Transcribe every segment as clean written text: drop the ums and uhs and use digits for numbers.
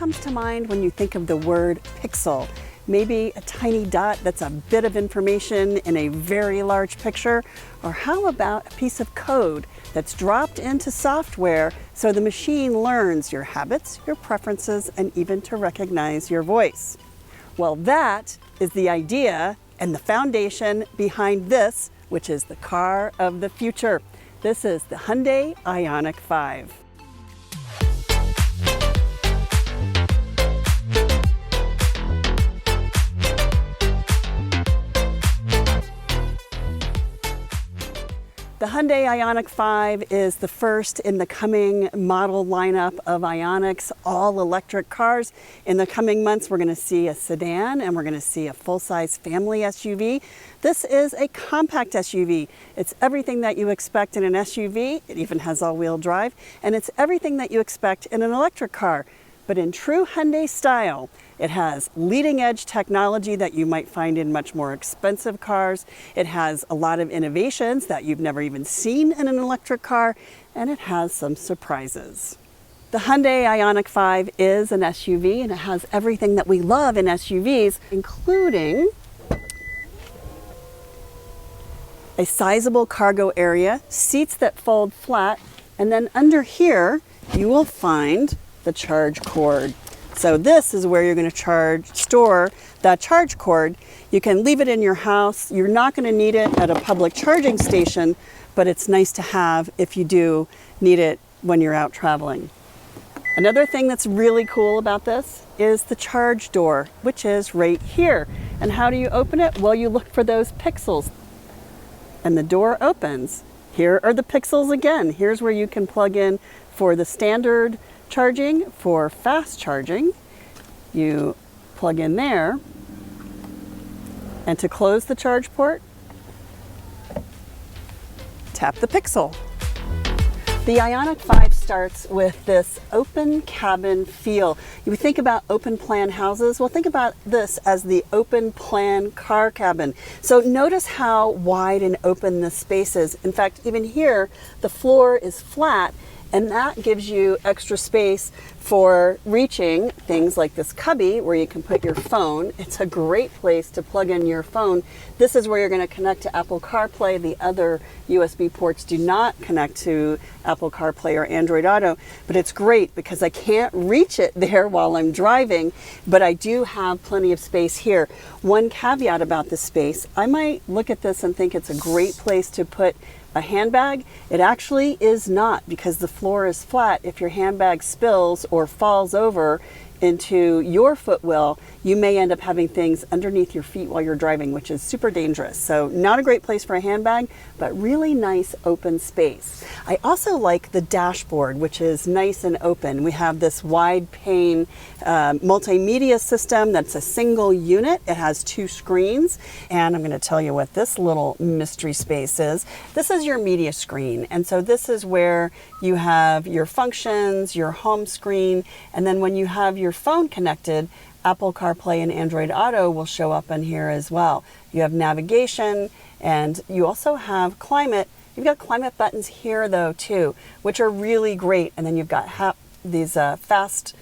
comes to mind when you think of the word pixel? Maybe a tiny dot that's a bit of information in a very large picture? Or how about a piece of code that's dropped into software so the machine learns your habits, your preferences, and even to recognize your voice? Well, that is the idea and the foundation behind this, which is the car of the future. This is the Hyundai IONIQ 5. The Hyundai IONIQ 5 is the first in the coming model lineup of IONIQs, all electric cars. In the coming months, we're going to see a sedan and we're going to see a full-size family SUV. This is a compact SUV. It's everything that you expect in an SUV. It even has all-wheel drive, and it's everything that you expect in an electric car. But in true Hyundai style, it has leading-edge technology that you might find in much more expensive cars. It has a lot of innovations that you've never even seen in an electric car, and it has some surprises. The Hyundai IONIQ 5 is an SUV, and it has everything that we love in SUVs, including a sizable cargo area, seats that fold flat, and then under here you will find the charge cord. So this is where you're going to store that charge cord. You can leave it in your house. You're not going to need it at a public charging station, but it's nice to have if you do need it when you're out traveling. Another thing that's really cool about this is the charge door, which is right here. And how do you open it? Well, you look for those pixels and the door opens. Here are the pixels again. Here's where you can plug in for the standard charging. For fast charging, you plug in there, and to close the charge port, tap the pixel. The IONIQ 5 starts with this open cabin feel. You think about open plan houses. Well, think about this as the open plan car cabin. So notice how wide and open the space is. In fact, even here, the floor is flat, and that gives you extra space for reaching things like this cubby where you can put your phone. It's a great place to plug in your phone. This is where you're going to connect to Apple CarPlay. The other USB ports do not connect to Apple CarPlay or Android Auto, but it's great because I can't reach it there while I'm driving, but I do have plenty of space here. One caveat about this space, I might look at this and think it's a great place to put a handbag. It actually is not, because the floor is flat. If your handbag spills or falls over into your footwell, you may end up having things underneath your feet while you're driving, which is super dangerous. So not a great place for a handbag, but really nice open space. I also like the dashboard, which is nice and open. We have this wide pane multimedia system that's a single unit. It has 2 screens, and I'm going to tell you what this little mystery space is. This is your media screen, and so this is where you have your functions, your home screen, and then when you have your phone connected, Apple CarPlay and Android Auto will show up in here as well. You have navigation, and you also have climate. You've got climate buttons here though too, which are really great. And then you've got these fast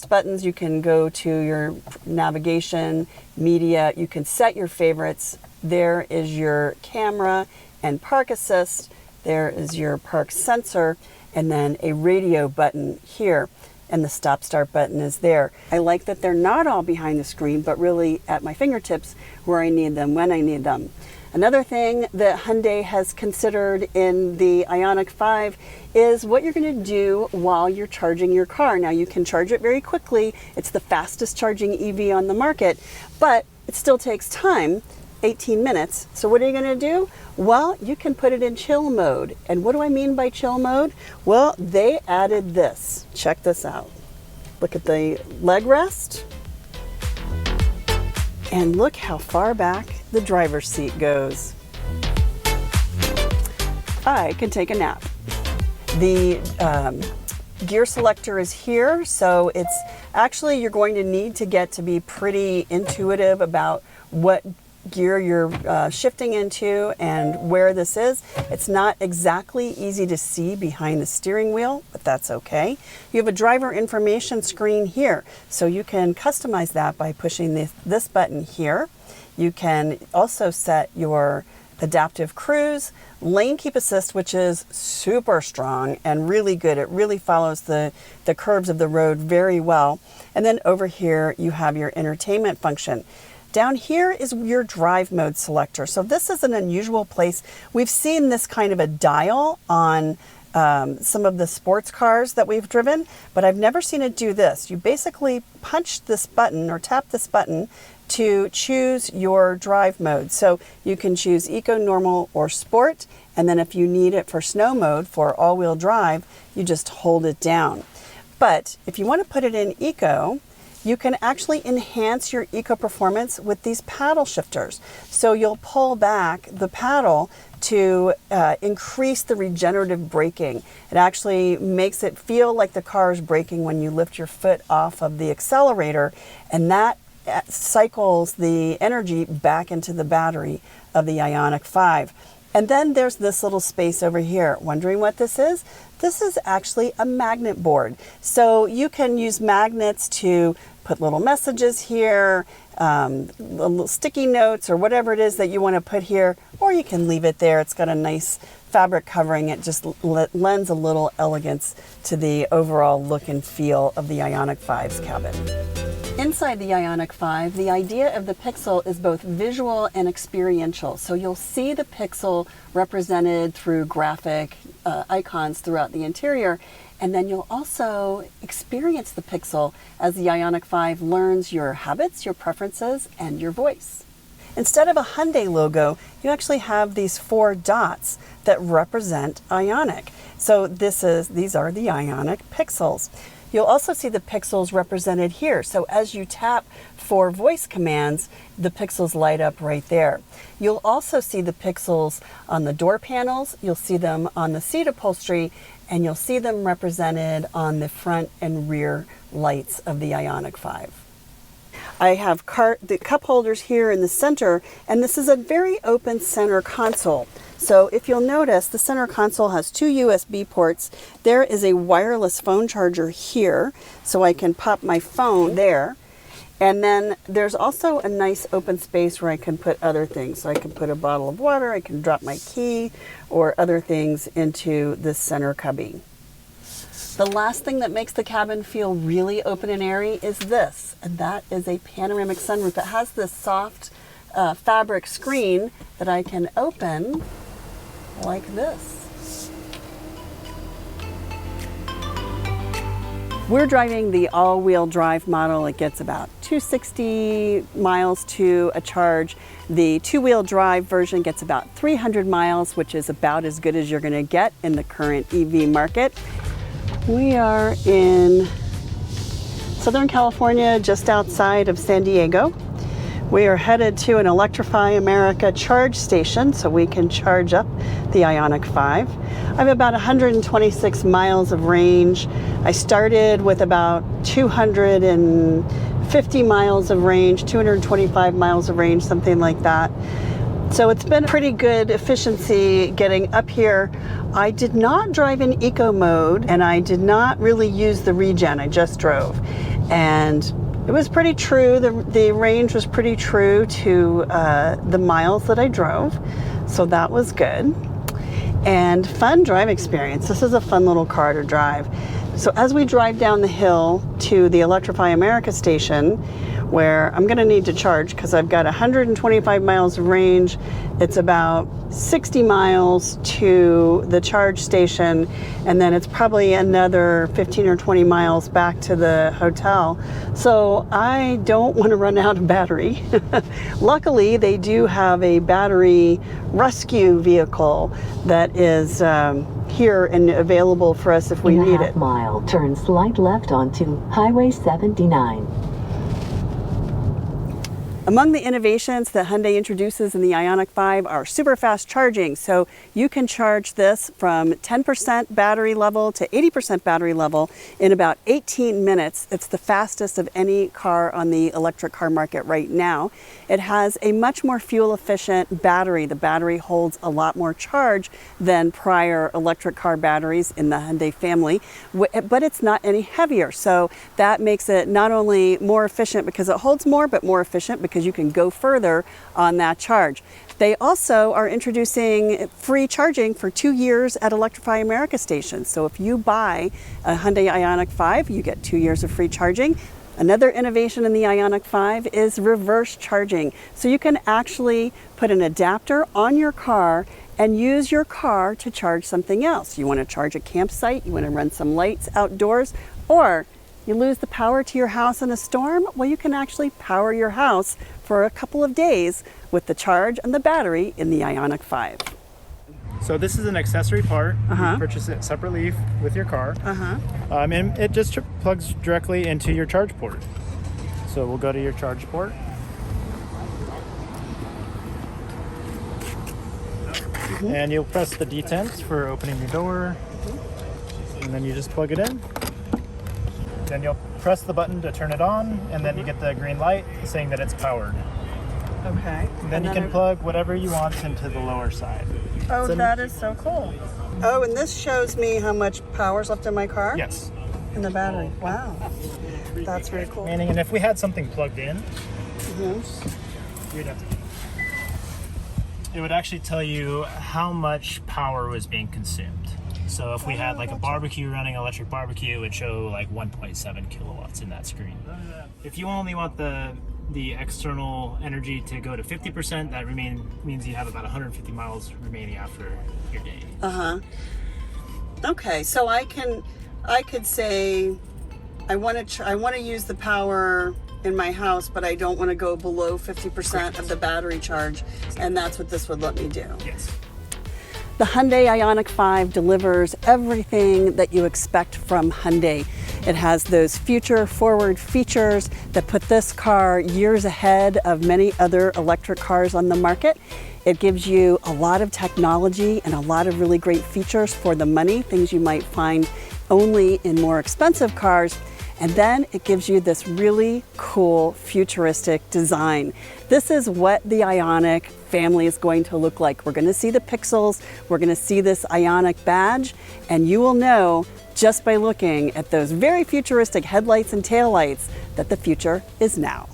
buttons. You can go to your navigation, media. You can set your favorites. There is your camera and park assist. There is your park sensor, and then a radio button here. And the stop-start button is there. I like that they're not all behind the screen, but really at my fingertips where I need them, when I need them. Another thing that Hyundai has considered in the IONIQ 5 is what you're going to do while you're charging your car. Now, you can charge it very quickly. It's the fastest charging EV on the market, but it still takes time. 18 minutes. So what are you going to do? Well, you can put it in chill mode. And what do I mean by chill mode? Well, they added this. Check this out. Look at the leg rest. And look how far back the driver's seat goes. I can take a nap. The gear selector is here, so it's actually, you're going to need to get to be pretty intuitive about what gear you're shifting into and where this is. It's not exactly easy to see behind the steering wheel, but that's okay. You have a driver information screen here, so you can customize that by pushing this button here. You can also set your adaptive cruise, lane keep assist, which is super strong and really good. It really follows the curves of the road very well. And then over here, you have your entertainment function. Down here is your drive mode selector. So this is an unusual place. We've seen this kind of a dial on some of the sports cars that we've driven, but I've never seen it do this. You basically punch this button or tap this button to choose your drive mode. So you can choose eco, normal, or sport. And then if you need it for snow mode for all-wheel drive, you just hold it down. But if you want to put it in eco, you can actually enhance your eco performance with these paddle shifters. So you'll pull back the paddle to increase the regenerative braking. It actually makes it feel like the car is braking when you lift your foot off of the accelerator, and that cycles the energy back into the battery of the IONIQ 5. And then there's this little space over here. Wondering what this is? This is actually a magnet board. So you can use magnets to put little messages here, little sticky notes, or whatever it is that you want to put here, or you can leave it there. It's got a nice fabric covering. It just lends a little elegance to the overall look and feel of the IONIQ 5's cabin. Inside the IONIQ 5, the idea of the Pixel is both visual and experiential. So you'll see the Pixel represented through graphic icons throughout the interior, and then you'll also experience the Pixel as the IONIQ 5 learns your habits, your preferences, and your voice. Instead of a Hyundai logo, you actually have these 4 dots that represent IONIQ. So these are the IONIQ Pixels. You'll also see the pixels represented here. So as you tap for voice commands, the pixels light up right there. You'll also see the pixels on the door panels, you'll see them on the seat upholstery, and you'll see them represented on the front and rear lights of the IONIQ 5. I have the cup holders here in the center, and this is a very open center console. So if you'll notice, the center console has 2 USB ports. There is a wireless phone charger here, so I can pop my phone there. And then there's also a nice open space where I can put other things. So I can put a bottle of water, I can drop my key, or other things into this center cubby. The last thing that makes the cabin feel really open and airy is this, and that is a panoramic sunroof. It has this soft fabric screen that I can open like this. We're driving the all-wheel drive model. It gets about 260 miles to a charge. The two-wheel drive version gets about 300 miles, which is about as good as you're going to get in the current EV market. We are in Southern California, just outside of San Diego. We are headed to an Electrify America charge station so we can charge up the IONIQ 5. I have about 126 miles of range. I started with about 250 miles of range, 225 miles of range, something like that. So it's been pretty good efficiency getting up here. I did not drive in eco mode, and I did not really use the regen. I just drove. And it was pretty true. The range was pretty true to the miles that I drove. So that was good. And fun drive experience. This is a fun little car to drive. So as we drive down the hill to the Electrify America station, where I'm going to need to charge because I've got 125 miles of range. It's about 60 miles to the charge station, and then it's probably another 15 or 20 miles back to the hotel. So I don't want to run out of battery. Luckily, they do have a battery rescue vehicle that is here and available for us if we need it. Mile, turn slight left onto Highway 79. Among the innovations that Hyundai introduces in the IONIQ 5 are super fast charging. So you can charge this from 10% battery level to 80% battery level in about 18 minutes. It's the fastest of any car on the electric car market right now. It has a much more fuel efficient battery. The battery holds a lot more charge than prior electric car batteries in the Hyundai family, but it's not any heavier. So that makes it not only more efficient because it holds more, but more efficient because you can go further on that charge. They also are introducing free charging for 2 years at Electrify America stations. So if you buy a Hyundai IONIQ 5, you get 2 years of free charging. Another innovation in the IONIQ 5 is reverse charging. So you can actually put an adapter on your car and use your car to charge something else. You want to charge a campsite, you want to run some lights outdoors, or you lose the power to your house in a storm? Well, you can actually power your house for a couple of days with the charge and the battery in the IONIQ 5. So this is an accessory part. You purchase it separately with your car. And it just plugs directly into your charge port. So we'll go to your charge port. And you'll press the detent for opening your door. And then you just plug it in. Then you'll press the button to turn it on, and then you get the green light saying that it's powered. Okay. And then you can plug whatever you want into the lower side. Oh, that is so cool. Oh, and this shows me how much power's left in my car? Yes. In the battery. Wow. That's very cool. And if we had something plugged in, it would actually tell you how much power was being consumed. So if we had like a barbecue running, electric barbecue, it would show like 1.7 kilowatts in that screen. If you only want the external energy to go to 50%, that means you have about 150 miles remaining after your day. Okay, so I could say I want to use the power in my house, but I don't want to go below 50% of the battery charge, and that's what this would let me do. Yes. The Hyundai IONIQ 5 delivers everything that you expect from Hyundai. It has those future-forward features that put this car years ahead of many other electric cars on the market. It gives you a lot of technology and a lot of really great features for the money, things you might find only in more expensive cars. And then it gives you this really cool futuristic design. This is what the IONIQ family is going to look like. We're going to see the pixels, we're going to see this IONIQ badge, and you will know just by looking at those very futuristic headlights and taillights that the future is now.